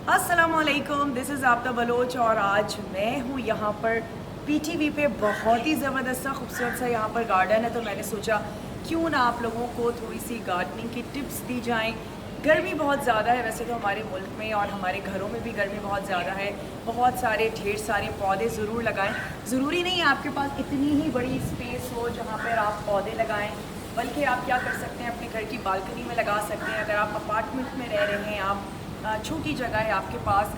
अस्सलामुअलैकुम, this is आफ्ता Bloch और आज मैं हूँ यहाँ पर पीटीवी पे। बहुत ही ज़बरदस्त सा खूबसूरत सा यहाँ पर गार्डन है, तो मैंने सोचा क्यों ना आप लोगों को थोड़ी सी गार्डनिंग की टिप्स दी जाएं। गर्मी बहुत ज़्यादा है वैसे तो हमारे मुल्क में, और हमारे घरों में भी गर्मी बहुत ज़्यादा है। बहुत सारे ढेर सारे पौधे ज़रूर लगाएं। ज़रूरी नहीं है आपके पास इतनी ही बड़ी स्पेस हो जहाँ पर आप पौधे लगाएं, बल्कि आप क्या कर सकते हैं, अपने घर की बालकनी में लगा सकते हैं। अगर आप अपार्टमेंट में रह रहे हैं, आप छोटी जगह है आपके पास,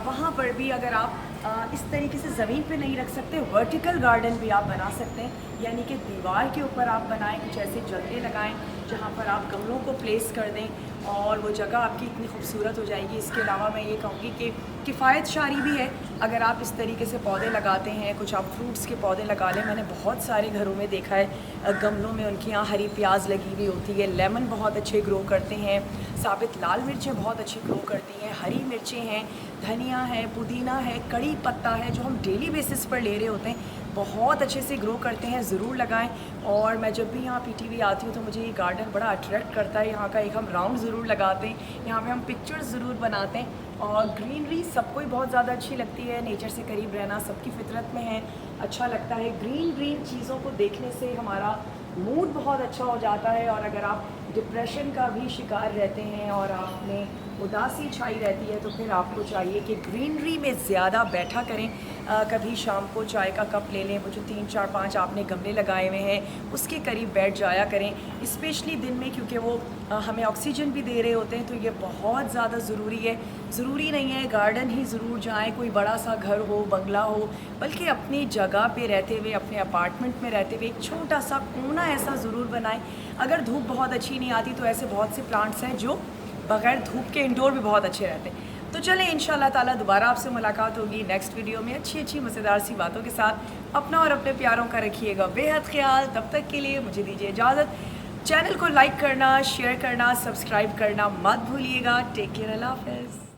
वहाँ पर भी अगर आप इस तरीके से ज़मीन पे नहीं रख सकते, वर्टिकल गार्डन भी आप बना सकते हैं। यानी कि दीवार के ऊपर आप बनाएं, कुछ ऐसे जगह लगाएं जहाँ पर आप गमलों को प्लेस कर दें और वो जगह आपकी इतनी खूबसूरत हो जाएगी। इसके अलावा मैं ये कहूँगी कि किफ़ायत शारी भी है। अगर आप इस तरीके से पौधे लगाते हैं, कुछ आप फ्रूट्स के पौधे लगा लें। मैंने बहुत सारे घरों में देखा है गमलों में उनके यहाँ हरी प्याज लगी हुई होती है, लेमन बहुत अच्छे ग्रो करते हैं, साबित लाल मिर्चें बहुत अच्छी ग्रो करती हैं, हरी मिर्चें हैं, धनिया है, पुदीना है, कड़ी पत्ता है, जो हम डेली बेसिस पर ले रहे होते हैं, बहुत अच्छे से ग्रो करते हैं। ज़रूर लगाएं। और मैं जब भी यहाँ पीटीवी आती हूँ तो मुझे ये गार्डन बड़ा अट्रैक्ट करता है। यहाँ का एक हम राउंड ज़रूर लगाते हैं, यहाँ पे हम पिक्चर्स ज़रूर बनाते हैं। और ग्रीनरी सबको ही बहुत ज़्यादा अच्छी लगती है। नेचर से करीब रहना सबकी फितरत में है, अच्छा लगता है। ग्रीन ग्रीन चीज़ों को देखने से हमारा मूड बहुत अच्छा हो जाता है। और अगर आप डिप्रेशन का भी शिकार रहते हैं और आप में उदासी छाई रहती है, तो फिर आपको चाहिए कि ग्रीनरी में ज़्यादा बैठा करें। कभी शाम को चाय का कप ले लें, वो जो 3 4 5 आपने गमले लगाए हुए हैं उसके करीब बैठ जाया करें, स्पेशली दिन में, क्योंकि वो हमें ऑक्सीजन भी दे रहे होते हैं। तो ये बहुत ज़्यादा ज़रूरी है। ज़रूरी नहीं है गार्डन ही ज़रूर जाएं, कोई बड़ा सा घर हो, बंगला हो, बल्कि अपनी जगह पे रहते हुए, अपने अपार्टमेंट में रहते हुए एक छोटा सा कोना ऐसा ज़रूर बनाएं। अगर धूप बहुत अच्छी नहीं आती तो ऐसे बहुत से प्लांट्स हैं जो बग़ैर धूप के इंडोर भी बहुत अच्छे रहते हैं। तो चलें, इंशाल्लाह ताला दोबारा आपसे मुलाकात होगी नेक्स्ट वीडियो में अच्छी अच्छी मज़ेदार सी बातों के साथ। अपना और अपने प्यारों का रखिएगा बेहद ख्याल। तब तक के लिए मुझे दीजिए इजाज़त। चैनल को लाइक करना, शेयर करना, सब्सक्राइब करना मत भूलिएगा। टेक केयर, अल्लाह हाफ़िज़।